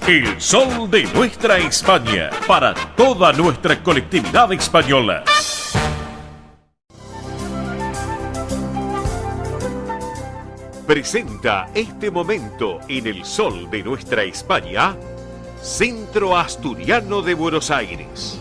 El sol de nuestra España, para toda nuestra colectividad española. Presenta este momento en el sol de nuestra España, Centro Asturiano de Buenos Aires.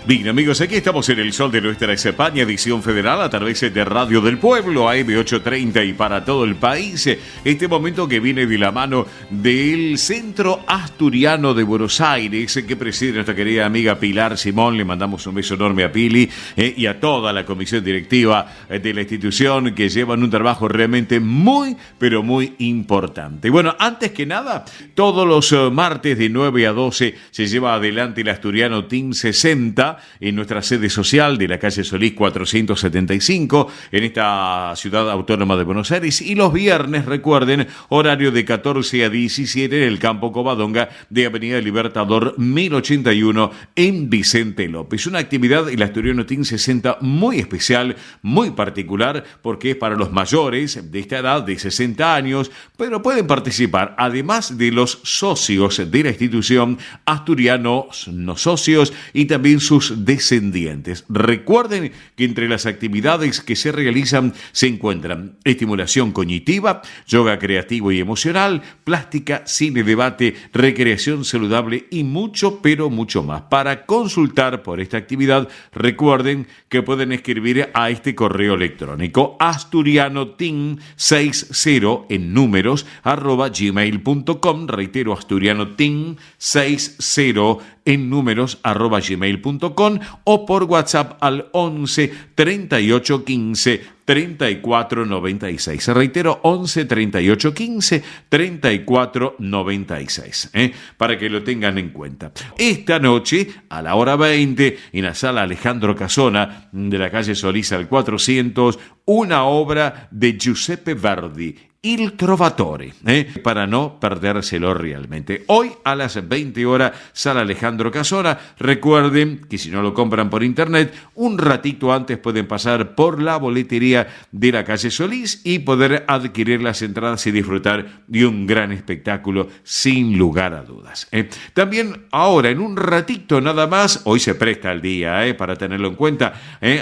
Bien, amigos, aquí estamos en el sol de nuestra España, edición federal a través de Radio del Pueblo, AM830 y para todo el país. Este momento que viene de la mano del Centro Asturiano de Buenos Aires, que preside nuestra querida amiga Pilar Simón. Le mandamos un beso enorme a Pili y a toda la comisión directiva de la institución, que llevan un trabajo realmente muy, pero muy importante. Bueno, antes que nada, todos los martes de 9 a 12 se lleva adelante el Asturiano Team 60, en nuestra sede social de la calle Solís 475, en esta ciudad autónoma de Buenos Aires, y los viernes, recuerden, horario de 14 a 17 en el Campo Covadonga de Avenida Libertador 1081 en Vicente López. Una actividad, el Asturiano Team 60, muy especial, muy particular, porque es para los mayores de esta edad, de 60 años, pero pueden participar, además de los socios de la institución, asturianos no socios y también sus descendientes. Recuerden que entre las actividades que se realizan se encuentran estimulación cognitiva, yoga creativo y emocional, plástica, cine, debate, recreación saludable y mucho, pero mucho más. Para consultar por esta actividad, recuerden que pueden escribir a este correo electrónico asturianoteam60 en números @gmail.com. Reitero, asturianoteam60 en números @gmail.com, o por WhatsApp al 11 38 15 34 96. Reitero, 11 38 15 34 96, para que lo tengan en cuenta. Esta noche, a la hora 20, en la sala Alejandro Casona de la calle Solís al 400, una obra de Giuseppe Verdi, Il Trovatore, para no perdérselo realmente. Hoy a las 20 horas, sala Alejandro Casona. Recuerden que si no lo compran por internet, un ratito antes pueden pasar por la boletería de la calle Solís y poder adquirir las entradas y disfrutar de un gran espectáculo sin lugar a dudas. También ahora, en un ratito nada más, hoy se presta el día para tenerlo en cuenta,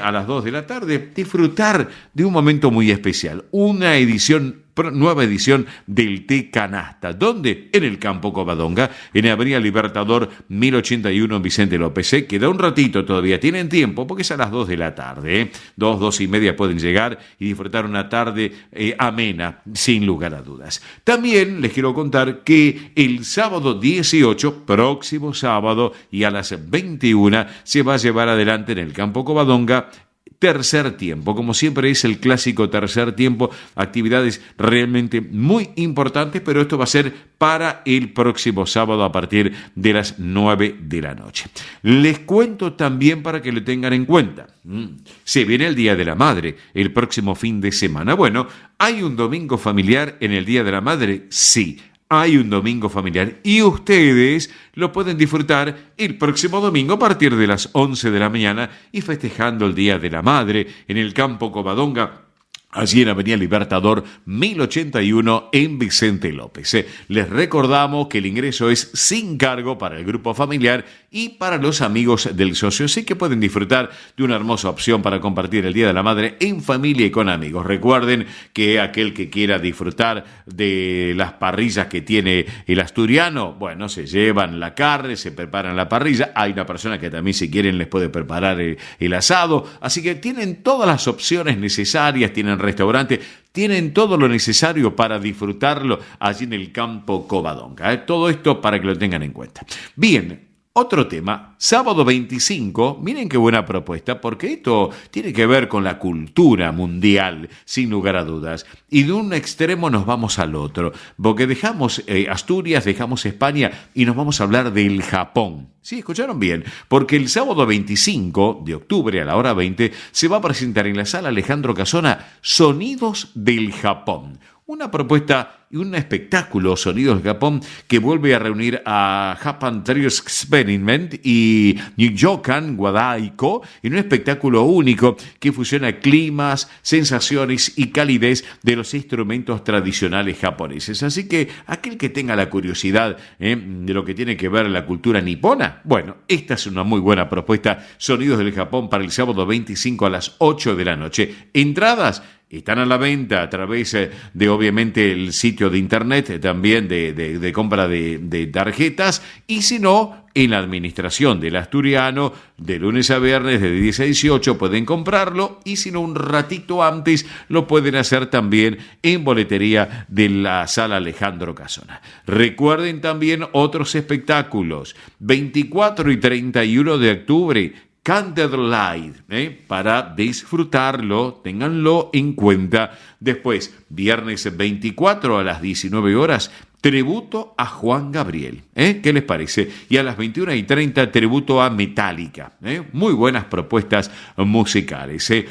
a las 2 de la tarde, disfrutar de un momento muy especial, una nueva edición del Té Canasta. ¿Dónde? En el Campo Covadonga, en Avenida Libertador 1081 en Vicente López. Queda un ratito todavía, tienen tiempo, porque es a las 2 de la tarde. 2 y media pueden llegar y disfrutar una tarde amena, sin lugar a dudas. También les quiero contar que el sábado 18, próximo sábado, y a las 21, se va a llevar adelante en el Campo Covadonga tercer tiempo. Como siempre es el clásico tercer tiempo, actividades realmente muy importantes, pero esto va a ser para el próximo sábado a partir de las 9 de la noche. Les cuento también para que lo tengan en cuenta. Se viene el Día de la Madre, el próximo fin de semana. Bueno, ¿hay un domingo familiar en el Día de la Madre? Sí. Hay un domingo familiar y ustedes lo pueden disfrutar el próximo domingo a partir de las 11 de la mañana y festejando el Día de la Madre en el Campo Covadonga, allí en Avenida Libertador 1081 en Vicente López. Les recordamos que el ingreso es sin cargo para el grupo familiar y para los amigos del socio, así que pueden disfrutar de una hermosa opción para compartir el Día de la Madre en familia y con amigos. Recuerden que aquel que quiera disfrutar de las parrillas que tiene el asturiano, bueno, se llevan la carne, se preparan la parrilla. Hay una persona que también, si quieren, les puede preparar el asado, así que tienen todas las opciones necesarias, tienen restaurante, tienen todo lo necesario para disfrutarlo allí en el Campo Covadonga. Todo esto para que lo tengan en cuenta. Bien, otro tema, sábado 25, miren qué buena propuesta, porque esto tiene que ver con la cultura mundial, sin lugar a dudas. Y de un extremo nos vamos al otro, porque dejamos Asturias, dejamos España y nos vamos a hablar del Japón. Sí, escucharon bien, porque el sábado 25 de octubre a la hora 20 se va a presentar en la sala Alejandro Casona Sonidos del Japón. Una propuesta y un espectáculo Sonidos del Japón que vuelve a reunir a Japan Trio Experiment y Nyokan Wadaiko en un espectáculo único que fusiona climas, sensaciones y calidez de los instrumentos tradicionales japoneses. Así que aquel que tenga la curiosidad de lo que tiene que ver la cultura nipona, bueno, esta es una muy buena propuesta. Sonidos del Japón para el sábado 25 a las 8 de la noche. Entradas están a la venta a través de, obviamente, el sitio de internet, también de compra de tarjetas, y si no, en la administración del Asturiano, de lunes a viernes, de 10 a 18, pueden comprarlo, y si no, un ratito antes, lo pueden hacer también en boletería de la Sala Alejandro Casona. Recuerden también otros espectáculos, 24 y 31 de octubre, Candlelight, para disfrutarlo, ténganlo en cuenta. Después, viernes 24 a las 19 horas, tributo a Juan Gabriel. ¿Qué les parece? Y a las 21:30, tributo a Metallica. Muy buenas propuestas musicales. Y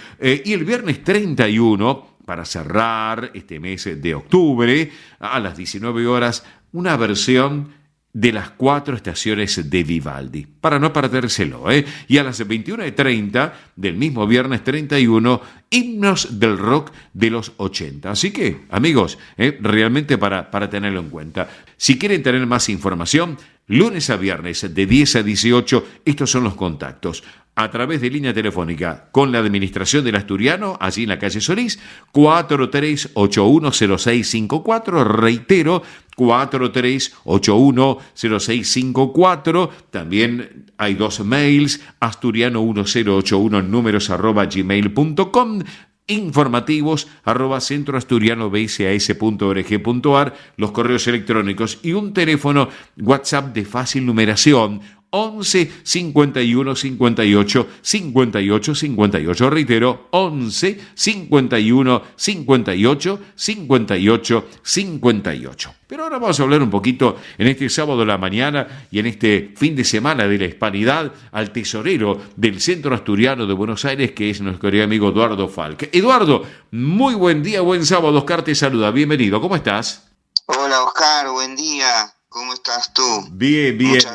el viernes 31, para cerrar este mes de octubre, a las 19 horas, una versión de las 4 estaciones de Vivaldi, para no perdérselo. Y a las 21:30 del mismo viernes 31, himnos del rock de los 80. Así que, amigos, realmente para tenerlo en cuenta. Si quieren tener más información, lunes a viernes de 10 a 18, estos son los contactos. A través de línea telefónica con la administración del Asturiano, allí en la calle Solís, 43810654, reitero, 43810654. También hay 2 mails, asturiano1081 números @gmail.com, informativos @centroasturianobsas.org.ar, los correos electrónicos y un teléfono WhatsApp de fácil numeración, 11 51 58 58 58. Reitero, 11 51 58 58 58. Pero ahora vamos a hablar un poquito en este sábado de la mañana y en este fin de semana de la hispanidad al tesorero del Centro Asturiano de Buenos Aires, que es nuestro querido amigo Eduardo Falck. Eduardo, muy buen día, buen sábado. Oscar te saluda, bienvenido, ¿cómo estás? Hola Oscar, buen día. ¿Cómo estás tú? Bien, bien. Muchas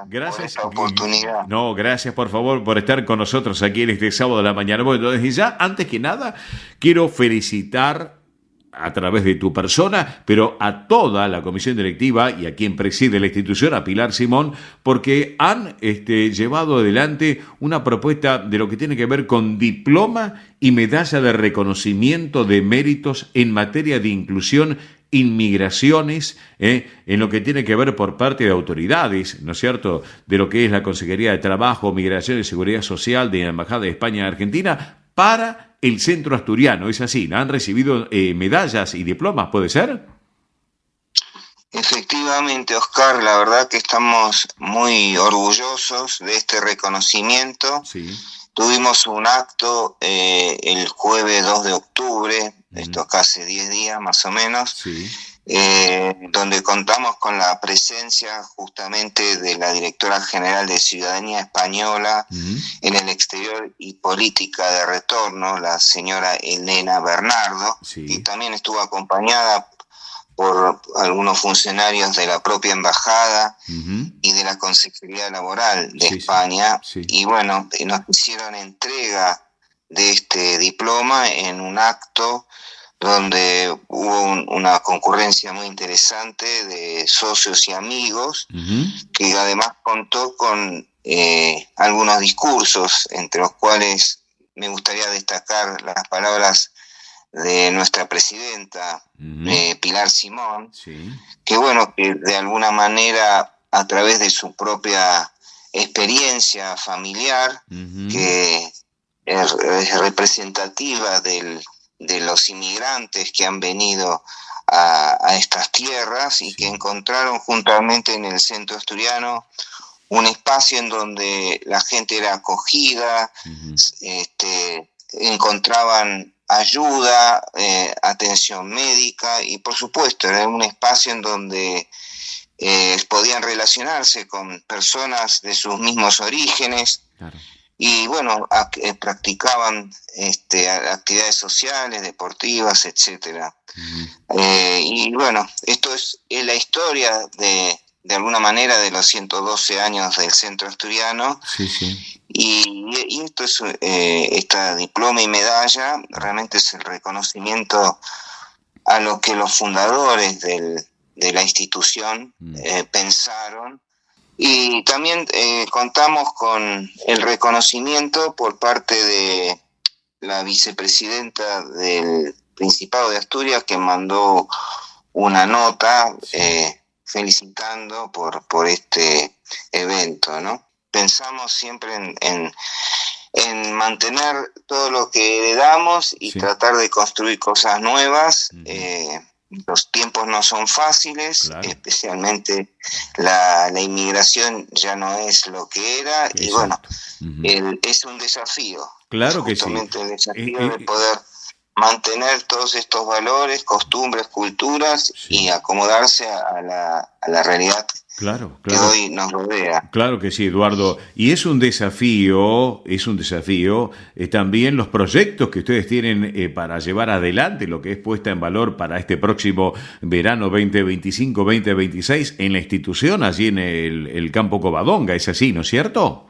gracias por esta oportunidad. No, gracias por favor por estar con nosotros aquí en este sábado de la mañana. Bueno, desde ya, antes que nada, quiero felicitar a través de tu persona, pero a toda la comisión directiva y a quien preside la institución, a Pilar Simón, porque han llevado adelante una propuesta de lo que tiene que ver con diploma y medalla de reconocimiento de méritos en materia de inclusión, inmigraciones, en lo que tiene que ver por parte de autoridades, ¿no es cierto?, de lo que es la Consejería de Trabajo, Migración y Seguridad Social de la Embajada de España en Argentina para el Centro Asturiano. ¿Es así? ¿Han recibido medallas y diplomas, puede ser? Efectivamente, Oscar, la verdad que estamos muy orgullosos de este reconocimiento. Sí. Tuvimos un acto el jueves 2 de octubre, esto casi 10 días más o menos, Sí. Donde contamos con la presencia justamente de la directora general de Ciudadanía Española en el exterior y política de retorno, la señora Elena Bernardo, Sí. y también estuvo acompañada por algunos funcionarios de la propia embajada y de la Consejería Laboral de España. Sí. Y bueno, nos hicieron entrega de este diploma en un acto donde hubo una concurrencia muy interesante de socios y amigos, que además contó con algunos discursos, entre los cuales me gustaría destacar las palabras de nuestra presidenta, Pilar Simón, que bueno, que de alguna manera a través de su propia experiencia familiar, que es representativa de los inmigrantes que han venido a estas tierras y que encontraron juntamente en el Centro Asturiano un espacio en donde la gente era acogida, encontraban ayuda, atención médica y por supuesto era un espacio en donde podían relacionarse con personas de sus mismos orígenes. Claro. y bueno, practicaban actividades sociales, deportivas, etcétera. Y bueno, esto es la historia de alguna manera de los 112 años del Centro Asturiano. Sí, sí. Y esto es esta diploma y medalla realmente es el reconocimiento a lo que los fundadores de la institución pensaron. Y también contamos con el reconocimiento por parte de la vicepresidenta del Principado de Asturias, que mandó una nota felicitando por este evento, ¿no? Pensamos siempre en mantener todo lo que heredamos y tratar de construir cosas nuevas. Los tiempos no son fáciles, claro. Especialmente la inmigración ya no es lo que era. Exacto. Y bueno, es un desafío. Claro que sí. Justamente el desafío de poder mantener todos estos valores, costumbres, culturas y acomodarse a la realidad que hoy nos rodea. Claro que sí, Eduardo. Y es un desafío también los proyectos que ustedes tienen para llevar adelante lo que es puesta en valor para este próximo verano 2025-2026 en la institución, allí en el Campo Covadonga. ¿Es así, no es cierto?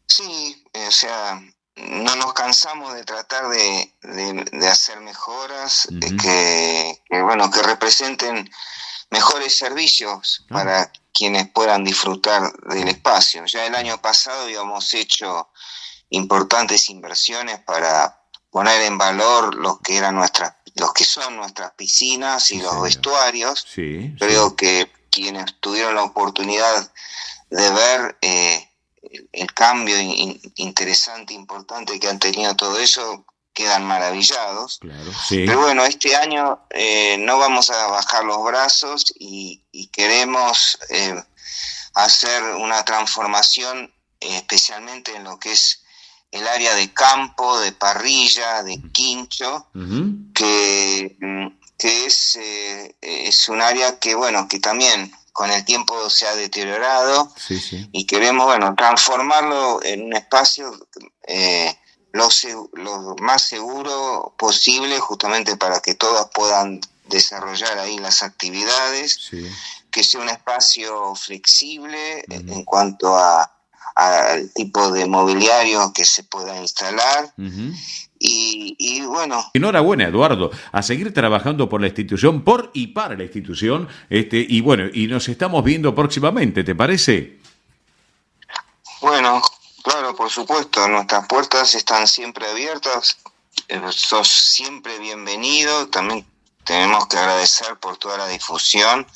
Sí, o sea, no nos cansamos de tratar de hacer mejoras que representen mejores servicios para quienes puedan disfrutar del espacio. Ya el año pasado habíamos hecho importantes inversiones para poner en valor lo que son nuestras piscinas y los vestuarios. Sí, creo que quienes tuvieron la oportunidad de ver el cambio interesante, importante que han tenido todo eso, quedan maravillados. Claro, sí. Pero bueno, este año no vamos a bajar los brazos y queremos hacer una transformación especialmente en lo que es el área de campo, de parrilla, de quincho, que es un área que también con el tiempo se ha deteriorado. Sí. Y queremos transformarlo en un espacio lo más seguro posible, justamente para que todos puedan desarrollar ahí las actividades, que sea un espacio flexible en cuanto al tipo de mobiliario que se pueda instalar. Y bueno. Enhorabuena, Eduardo, a seguir trabajando por la institución, por y para la institución, y nos estamos viendo próximamente, ¿te parece? Bueno, claro, por supuesto, nuestras puertas están siempre abiertas, sos siempre bienvenido. También tenemos que agradecer por toda la difusión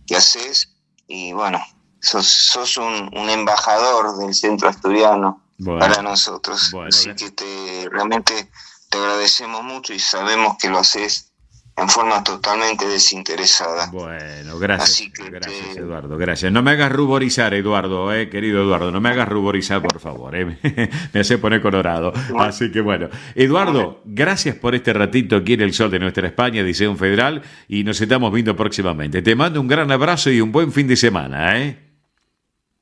que haces, y bueno, sos un embajador del Centro Asturiano para nosotros, así que realmente te agradecemos mucho y sabemos que lo haces en forma totalmente desinteresada. Bueno, gracias, Eduardo, gracias. No me hagas ruborizar, Eduardo, querido Eduardo, no me hagas ruborizar, por favor, me hace poner colorado. Así que bueno, Eduardo, gracias por este ratito aquí en El Sol de Nuestra España, Diseño Federal, y nos estamos viendo próximamente. Te mando un gran abrazo y un buen fin de semana,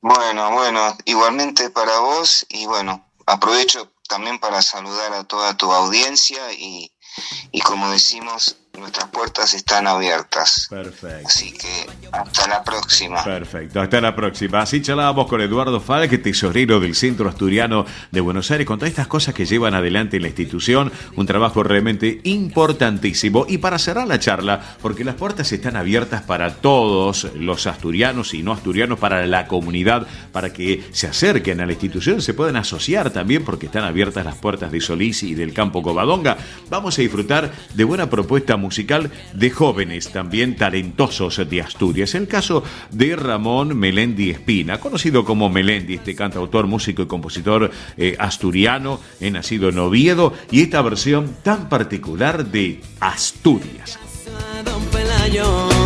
Bueno, igualmente para vos, y bueno, aprovecho también para saludar a toda tu audiencia y como decimos, nuestras puertas están abiertas. Perfecto. Así que hasta la próxima. Perfecto, hasta la próxima. Así charlábamos con Eduardo Falck, tesorero del Centro Asturiano de Buenos Aires, con todas estas cosas que llevan adelante en la institución, un trabajo realmente importantísimo. Y para cerrar la charla, porque las puertas están abiertas para todos los asturianos y no asturianos, para la comunidad, para que se acerquen a la institución, se puedan asociar también, porque están abiertas las puertas de Solís y del Campo Covadonga. Vamos a disfrutar de buena propuesta musical de jóvenes también talentosos de Asturias. El caso de Ramón Melendi Espina, conocido como Melendi, este cantautor, músico y compositor asturiano, nacido en Oviedo, y esta versión tan particular de Asturias. Don Pelayo.